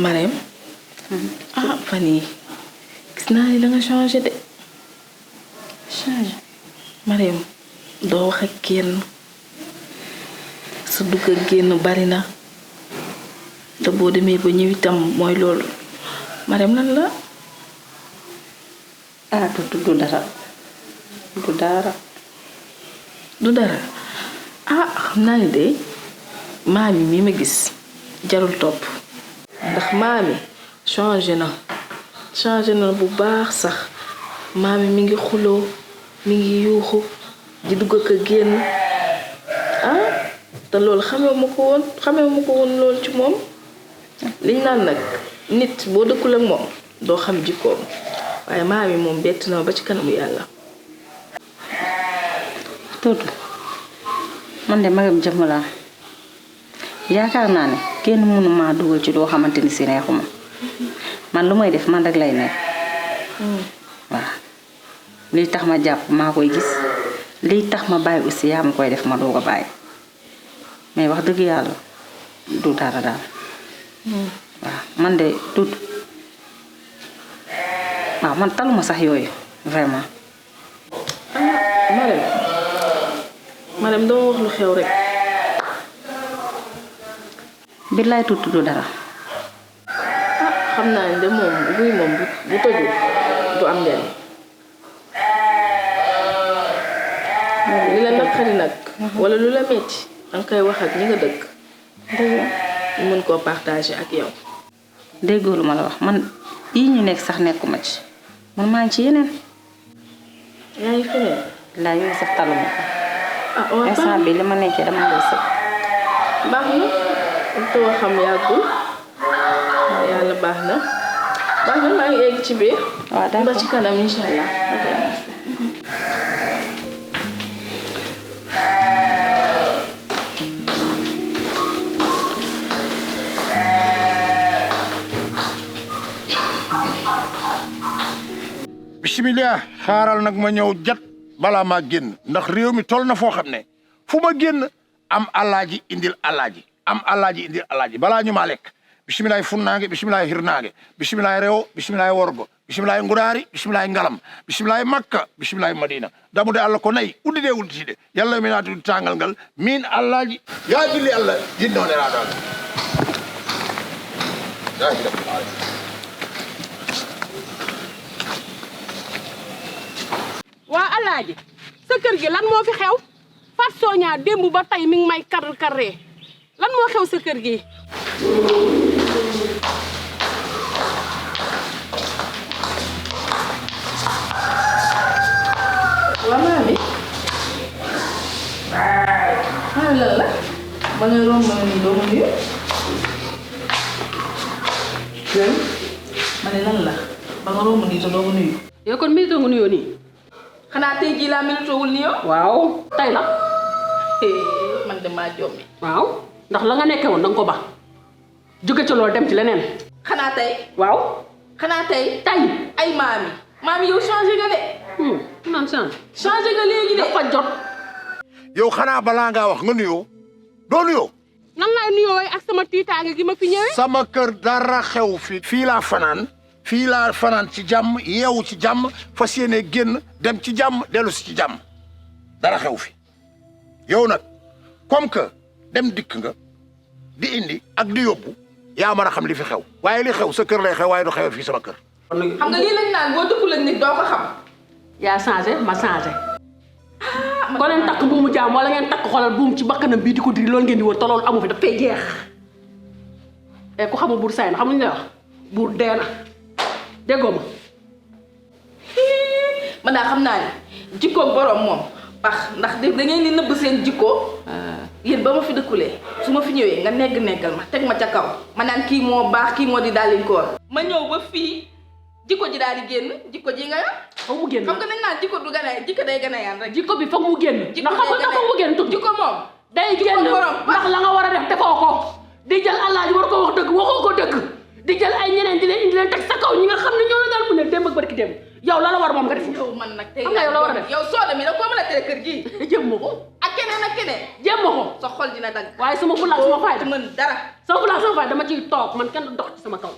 Marème. ah fan yii gis naa ni da nga changé de. changé. Marème doo wax ak kenn sa dugg ak génn bari na te boo demee ba ñëw itam mooy loolu Marème lan la. ah du dara du dara. du dara ah xam naa ni de maami mi ma gis jarul topp ndax maami changé na bu baax sax maami mi ngi xuloo mi ngi yuuxu di dugg ak a génn ah te loolu xamee ma ko woon loolu ci moom liñ naan nag nit boo dëkkul ak moom doo xam jikkoom waaye maami moom bett na ba ci kanamu yàlla. Tuuti man de magam jëmm laa yaakaar naa ne kenn mënu maa dugal ci doo xamante ni si neexuma man lu may def man rek lay nekk. waaw lii tax ma jàpp maa koy gis lii tax ma bàyyi aussi yaa ma koy def ma doog a bàyyi mais wax dëgg yàlla du dara daal. waaw man de Tuuti waaw man taluma sax yooyu vraiment. Marème doo wax lu xew rek. billaay Tuuti du dara. xam naa ne de moom buy moom bu tojul du am njariñ. li la naqari nag. wala lu la metti danga koy wax ak ñi nga dëkk. ñu mën koo partager ak yow. déggoo lu ma la wax man yii ñu nekk sax nekkuma ci man maa ngi ci yeneen. yaa ngi feneen. laa yooyu sax taluma ko. ah waaw instant bi li ma nekkee dama lay sëb. baax na li ko xam yàggul yàlla baax na maa ngi egg ci biir. waaw d'accord ba ci kanam incha allah. bisimilah xaaral nag ma ñëw jat balaa maa génn ndax réew mi toll na foo xam ne fu ma génn am alaaji indil alaaji balaa ñu maa lekk bisimilaay funnaange bisimilaay hirnaange bisimilaay rewo bisimilaay worgo bisimilaay nguraari bisimilaay ngalam bisimilaay makka bisimilaay madina damude allah ko nayi uddide udditide yalla mi naati tangal ngal min alaaji yaa jilli allah jinnooneraɗo allah waa alaaji sa kër gi lan moo fi xew Fat Soña démb ba tey mi ngi may karree lan moo xew sa kër gi. waaw maami. lan la ba nga romb ma nii doo ma nuyu. ma ne lan la ba nga romb nii te doo ma nuyu. yow kon mérite nga nuyoo nii. xanaa tey jii laa méritowul ni yow. waaw tey la. man de maa jommi. waaw ndax la nga nekkee woon danga ko ba jóge ci loolu dem ci leneen. xanaa tey. waaw. xanaa tey. tey. ay maami yow changé nga de. naan changé nga léegi de. dafa jot. yow xanaa balaa ngaa wax nga nuyoo doo nuyoo. nan laay nuyoo ak sama tiitaange gi ma fi ñëwee. sama kër dara xew fi. fii laa fanaan ci jàmm yeewu ci jàmm fas yéene génn dem ci jàmm dellu si ci jàmm dara xew fi yow nag comme que dem dikk nga di indi ak di yóbbu yaa mën a xam li fi xew waaye li xew sa kër lay xew waaye du xew fii sama kër. xam nga lii lañ naan boo dëkkul ak nit doo ko xam. yaa changé ma changé. ko leen takk buumu jaam wala ngeen takk xoolal buum ci bakkanam bii di ko diri loolu ngeen di wër te loolu amu fi dafay jeex. et ku xamul buur say na xam lu ñu lay wax buur dee na déggoo ma. man daal xam naa ne jikko borom moom pax ndax da ngeen di nëbb seen jikko. yéen ba ma fi dëkkulee su ma fi ñëwee nga neggal ma teg ma ca kaw ma naan kii moo baax kii moo di daalin koor ma ñëw ba fii jikko ji daal di génn jikko ji nga yor. foog mu génn xam nga nañ naan jikko du gën a jikko day gën a yaan rek. jikko bi foog mu génn. jikko ndax xam nga foog mu génn tuuti. jikko moom day génn ndax la nga war a def defoo ko di jël alaaji war ko wax dëgg waxoo ko dëgg di jël ay ñeneen di leen indi leen teg sa kaw ñi nga xam ne ñoo la daal mu ne démb ak barki démb yow la war moom nga def. yow man nag tey xam nga yow la war a def yow soo demee da koo mën a tere kër gi jëm ma ko ak keneen ak keneen. jéem ma ko. sa xol dina dagg. waaye sama fulaak sama fayda. mën dara. sama fulaak sama fayda dama ciy toog man kenn du dox ci sama kaw.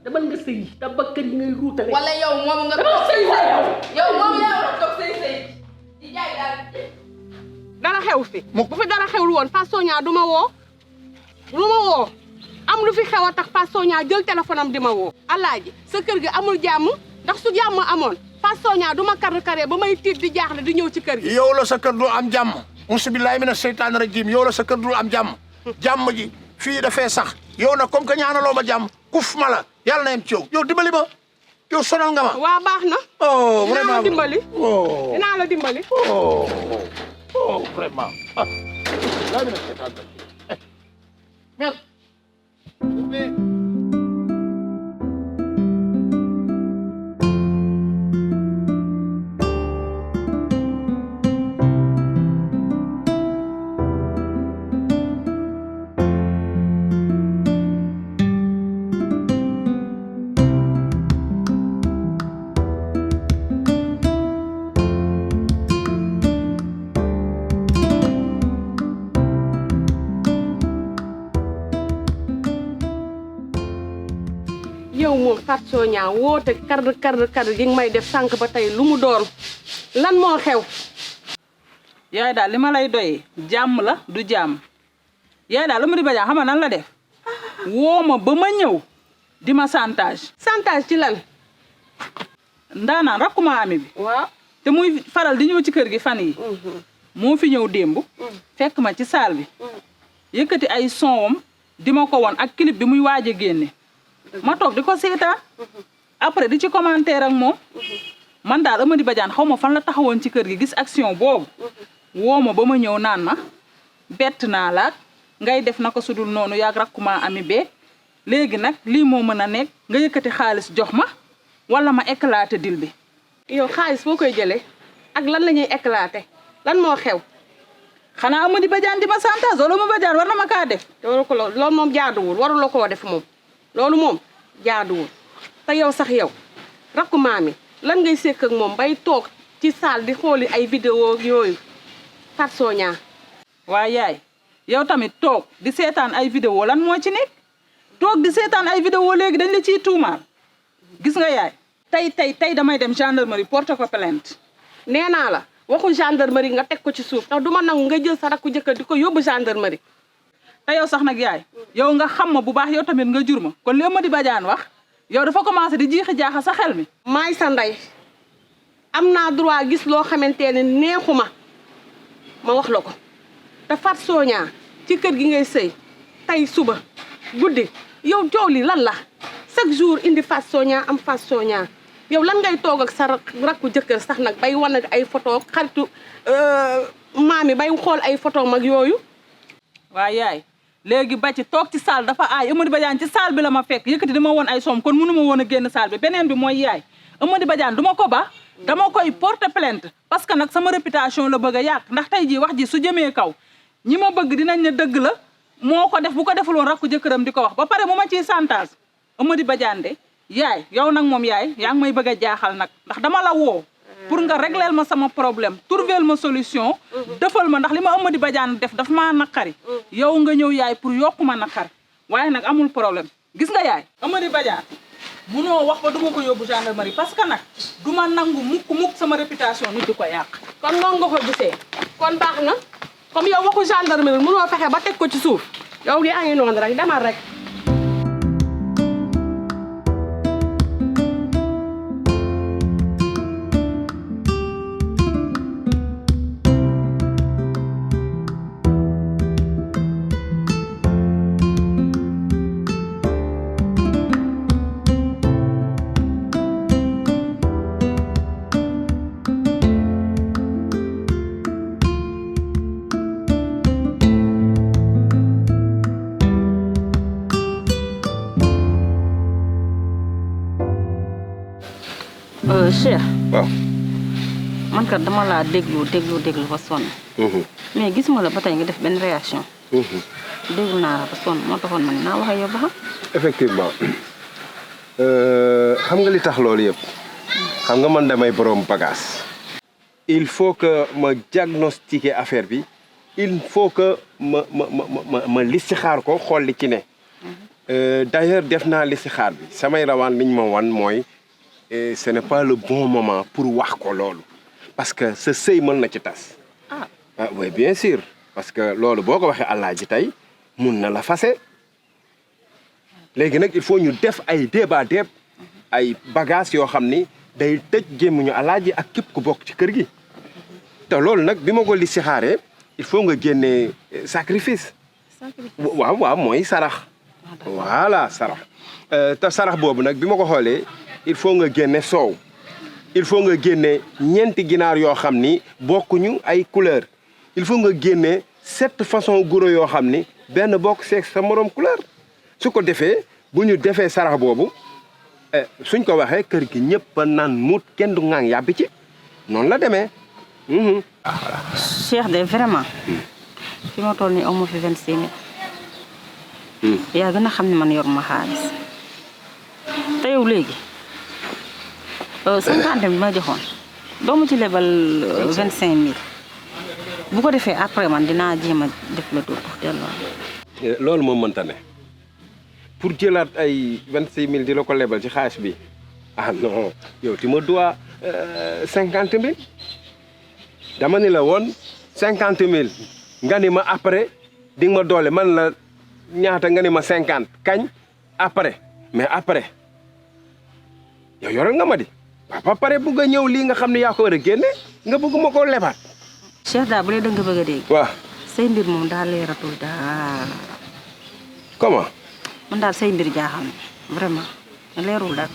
dama nga sëy te ba kër yi ngay ruutale. wala yow moom nga. dama sëy sa yow. yow moom yaa war a toog sëy di jaay daal. dara xew fi. bu fi dara xewul woon Fatou Sonia du ma woo. am lu fi xew a tax Fatou Sonia jël téléphone am di ma woo. alaaji sa kër gi amul jàmm ndax su jàmm amoon Fatou Sonia du ma kar-karee ba may tiit di jaaxle di ñëw ci kër gi. yow la sa kër du am jàmm musubillahi mina seytaani rajim yow la sa kër du am jàmm jàmm ji fii dafee sax yow nag comme que ñaanaloo ma jàmm kuf ma la yàlla na yem ci yow dimbali ma yow sonal nga ma. waa baax na. oh vraiment dinaa la dimbali. oh dinaa la dimbali. oh vraiment ah laa mina seytaani rajim merde. yow moom Fatou Sonia woote kar gi nga may def sànq ba tey lu mu doon lan moo xew. yaay daal li ma lay doyee jàmm la du jàmm yaay daal Amady Badiane xam nga nan la def woo ma ba ma ñëw di ma chantage. chantage ci lan. ndaanaan rakkuma ami bi. waaw te muy faral di ñëw ci kër gi fan yi moo fi ñëw démb. fekk ma ci saal bi. yëkkati ay sonwam di ma ko won ak clip bi muy waaj a génne. ma toog di ko seetaan. après di ci commentaire ak moom. man daal Amady Badiane xaw ma fan la taxawoon ci kër gi gis action boobu. woo ma ba ma ñëw naan ma bett naa la ngay def na ko sudul noonu yaag rakkuma ami bee léegi nag lii moo mën a nekk nga yëkkati xaalis jox ma wala ma éclaté dil bi. yow xaalis foo koy jëlee ak lan la ñuy éclaté lan moo xew. xanaa Amady Badiane di ma chantage wala Amady Badiane war na ma kaa def. te waru ko loolu moom jaaduwul waruloo koo def moom loolu moom jaaduwul te yow sax yow rakkuma mi lan ngay sekk ak moom bay toog ci salle di xooli ay vidéo yooyu Fatou Sonia. waaye yaay yow tamit toog di seetaan ay vidéo lan moo ci nekk toog di seetaan ay vidéo léegi dañ la ciy tuumaal gis nga yaay tey damay dem gendarmerie porter ko plainte. nee naa la waxu gendarmerie nga teg ko ci suuf ndax du ma nangu nga jël sa rakku jëkkër di ko yóbbu gendarmerie. te yow sax nag yaay yow nga xam ma bu baax yow tamit nga jur ma kon li Amady Badiane wax yow dafa commencé di jiixi jaaxa sa xel mi. maay sa ndey am naa droit gis loo xamante ne neexu ma wax la ko te Fatou Sonia ci kër gi ngay sëy tey suba guddi yow coow li lan la chaque jour indi Fatou Sonia am Fatou Sonia yow lan ngay toog ak sa rakku jëkkër sax nag bay wan ay photo xaritu maami bay xool ay photo mag yooyu. waaw yaay léegi ba ci toog ci salle dafa aay Amady Badiane ci salle bi la ma fekk yëkkati dama woon ay soom kon mënu ma woon a génn salle bi beneen bi mooy yaay Amady Badiane du ma ko ba dama koy porter plainte parce que nag sama réputation la bëgg a yàq ndax tey jii wax ji su jëmee kaw ñi ma bëgg dinañ ne dëgg la moo ko def bu ko deful woon rakku jëkkëram di ko wax ba pare mu ma ciy chantage Amady Badiane de yaay yow nag moom yaay yaa ngi may bëgg a jaaxal nag ndax dama la woo pour nga régleel ma sama problème trouver ma solution defal ma ndax li ma Amady Badiane def daf maa naqari yow nga ñëw yaay pour yokku ma naqari waaye nag amul problème gis nga yaay Amady Badiane munoo wax ba duma ko yóbbu gendarmerie parce que nag du ma nangu mukk sama réputation nit di ko yàq. kon noonu nga ko gisee kon baax na comme yow waxu gendarmerie munoo fexe ba teg ko ci suuf yow yaa ngi noonu rek demal rek. Cheikh. waaw. man kat dama laa déglu ba sonn. mais gisuma la ba tey nga def benn réaction. déglu naa la ba sonn moo taxoon man naa wax ak yow ba xam. effectivement xam nga li tax loolu yëpp xam nga man damay borom bagage. il faut que ma diagnostiquer affaire bi il faut que ma listixaar ko xool li ci ne. D'ailleurs def naa listixaar bi samay rawaan liñ ma wan mooy ce n'est pas le bon moment pour wax ko loolu parce que sa sëy mën na ci tas. Ah oui bien sûr parce que loolu boo ko waxee Alaaji tey mun na la fase léegi nag il faut ñu def ay débat ay bagages yoo xam ni day tëj gémmiñu Alaaji ak képp ku bokk ci kër gi te loolu nag bi ma ko listixaaree il faut nga génnee sacrifice. waaw mooy sarax. voilà sarax te sarax boobu nag bi ma ko xoolee il faut nga génne soow il faut nga génne ñeenti ginaar yoo xam ni bokkuñu ay couleur il faut nga génne 7 façons guro yoo xam ni benn bokk seeg sa morom couleur su ko defee bu ñu defee sarax boobu suñ ko waxee kër gi ñëpp a naan muut kenn du ŋaang yàbbi ci noonu la demee. Cheikh de vraiment fi ma toll nii aw ma fi 25 000. yaa gën a xam ne man yoruma xaalis te yow léegi 50 bi ma joxoon doo ma ci lebal 25 000 bu ko defee après man dinaa jéem a def la tur delloo. loolu moom mënta ne pour jëlaat ay 26 000 di la ko lebal ci xaalis bi ah non yow ti ma dois 50 000 dama ni la woon 50 000 nga ni ma après di nga ma doole man la. ñaata nga ni ma 50 kañ après mais après yow yoral nga ma di waaw ba pare bëgg a ñëw lii nga xam ne yaa ko war a génne nga bëgg ma koo lebaat. Cheikh daal bu dee da nga bëgg a dégg. waaw say mbir moom daal leeratul daal. comment. man daal say mbir jaaxal na vraiment leerul daal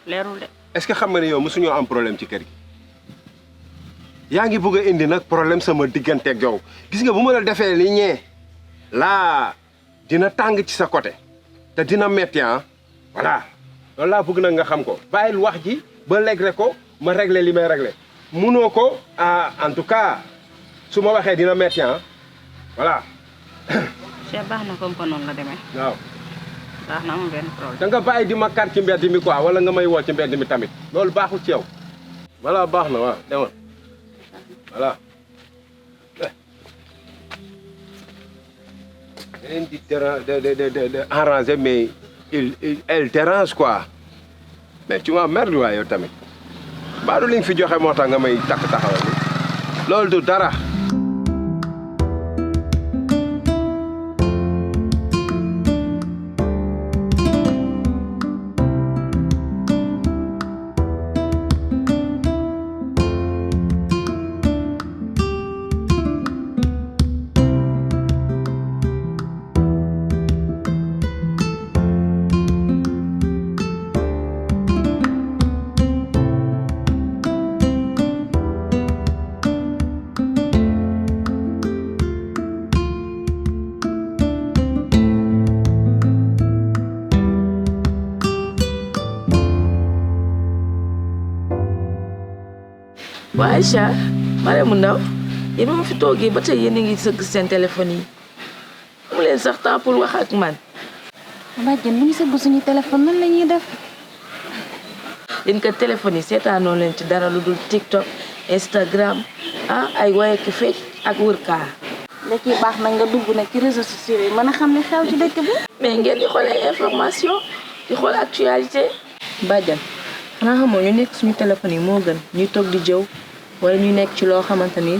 leerul de. est-ce que xam nga ne yow mosuñoo am problème ci kër gi yaa ngi bëgg a indi nag problème sama digganteeg yow gis nga bu ma la defee li ñee laa. dina tàng ci sa côté te dina metti voilà loolu laa bëgg nag nga xam ko bàyyil wax ji ba réglé ko ma réglé li may réglé munoo ko en tout cas su ma waxee dina metti voilà. Cheikh baax na comme que noonu la demee. waaw. baax na amul benn problème. da nga bàyyi di ma kar ci mbedd mi quoi wala nga may woo ci mbedd mi tamit loolu baaxul ci yow. voilà baax na waaw demal voilà. de arranger mais elle dérange quoi mais tu m'emmerdes waaye yow tamit baadu li nga fi joxe moo tax nga may takk taxawal ni loolu du dara. waa Aïcha Marème mu ndaw yéen ma fi toogee ba tey yéen a ngi sëgg seen téléphone yi mu leen sax temps pour wax ak man. bàjjen bu ñu sëgg suñu téléphone nan la ñuy def. yéen kat téléphone yi seetaanoo leen ci dara lu dul TikTok Instagram ay woy ak fecc ak wër kaa. da ciy baax nag nga dugg nag ci réseaux sociaux yi mën a xam ne xew ci dëkk bi. mais ngeen di xool ay information di xool actualité. bàjjan xanaa xamoo ñu nekk suñu téléphone yi moo gën ñuy toog di jëw wala ñu nekk ci loo xamante ni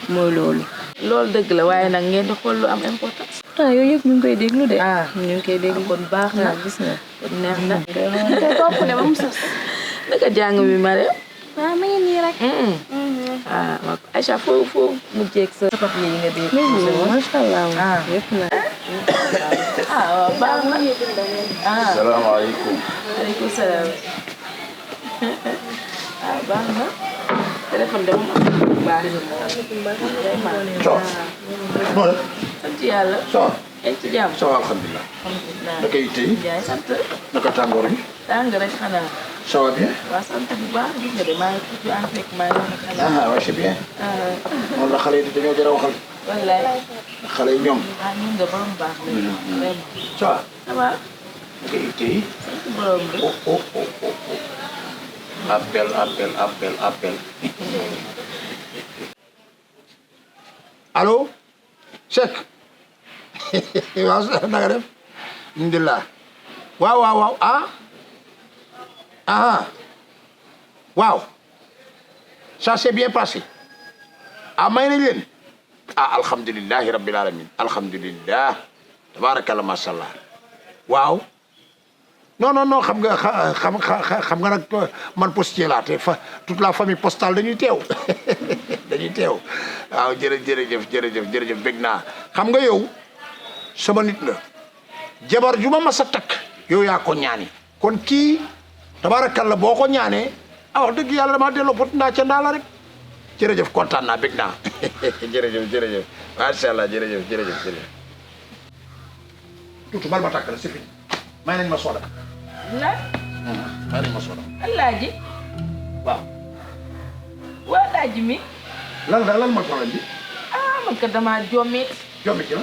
mooy loolu. loolu dëgg la waaye nag ngeen di xool lu am importance. yooyu yëpp ñu ngi koy déglu de. ñu ngi koy déglu kon baax na gis nga. kon neex na. te topp de ba mu sos. naka jàng bi Marème. waaw ma ngi nii rek. waaw Aïcha foo mujjee ak sa papier yi nga dégg. macha allah. yëpp na. waaw baax na. salaamaaleykum. aleykum salaam. baax na. téléphone de moom am baax Noonu. sant yàlla. ça va. ay ci jàmm. ça va alhamdulilah. alhamdulilah. naka yi tey. Ndiaye sant. naka tàngoor bi. tàng rek xanaa. ça va bien. waaw sant bu baax gis nga de maa ngi tudd en fekk maa ngi woon ak xanaa. waaw c'est bien. noonu la xale yi dañoo jar a waxal. wallaay. xale yi ñoom. ñun de borom baax lañu. vraiment. ça va. ça va. naka yi tey. sant borom bi. Allô. Seck waaw na nga def alhamdulilah waaw waaw ça s'est bien passé may nañ leen alhamdulilahi rabbil alamin alhamdulilah tabarakallah mashallah waaw non xam nga nag man postier laa te toute la famille postale dañuy teew waaw jërëjëf bég naa xam nga yow sama nit la jabar ju ma mas a takk yow yaa ko ñaani kon kii tabarakallah boo ko ñaanee wax dëgg yàlla dama delloo pot ndaa ca ndaa la rek jërëjëf kontaan naa bég naa jërëjëf macha allah jërëjëf tuuti bal ma takk la c'est fini may nañ ma soda la may nañ ma soda Alaaji waaw waa Alaaji mi lan mooy problème bi man ka dama jommit ci la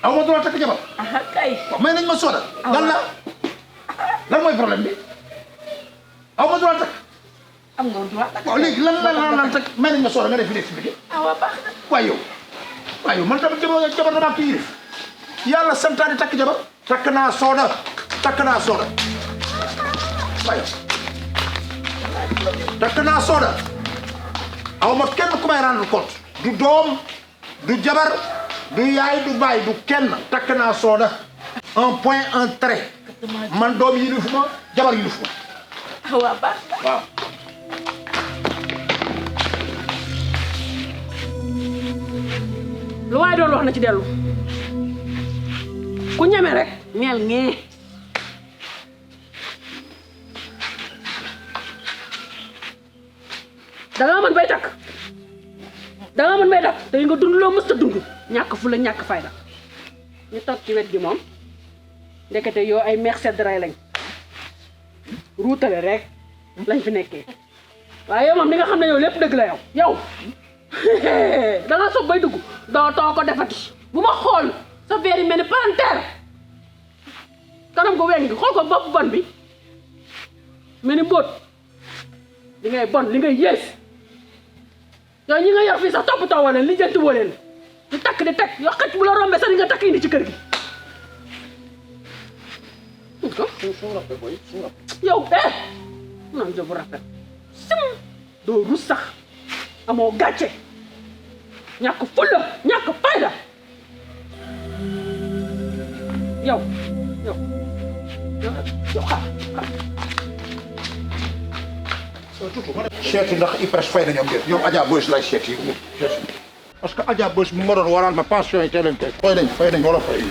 aw ma droit takk jabar kay may nañ ma soda lan mooy problème bi aw ma droit takk am nga droit takk waaw léegi lan takk may nañ ma soda nga def fi expliqué waaw baax na waaye yow man tamit jabar damaa ko yilif yàlla santaane takk jabar takk naa sooda waaye takk naa sooda aw ma kenn ku may rendre compte du doom du jabar du yaay du baay du kenn takk naa sooda un point un trait man doom yilifu ma jabar yilifu ma waaw baax na waaw lu waay doon wax na ci dellu ku ñeme rek neel ngee dangaa mën bay takk te nga dund loo mës a dund ñàkk fu la ñàkk fayda ñu toog ci wet gi moom ndekete yoo ay merced ray lañ ruutale rek lañ fi nekkee waaye yow moom li nga xam ne yow lépp dëgg la yow danga soog bay dugg doo too ko defati bu ma xool sa verre yi mel ni palanteer kanam ko weng xool ko bopp bon bi mel ni mbóot li ngay bon li ngay yées yow ñi nga yor fii sax toppatoo woo leen lijjanti woo leen di takk di teg yoo xëcc bu la rombee sax di nga takk indi ci kër gi yow non je vous rappelle sim doo rus sax amoo gàcce ñàkk fulla ñàkk fayda yow xaar seeti ndax IPRES fay nañu am déet ñoom Adja Boys lay seeti parce que Adja Boys mu ma doon waral ma pension yi teel leen tey fay nañ wala fay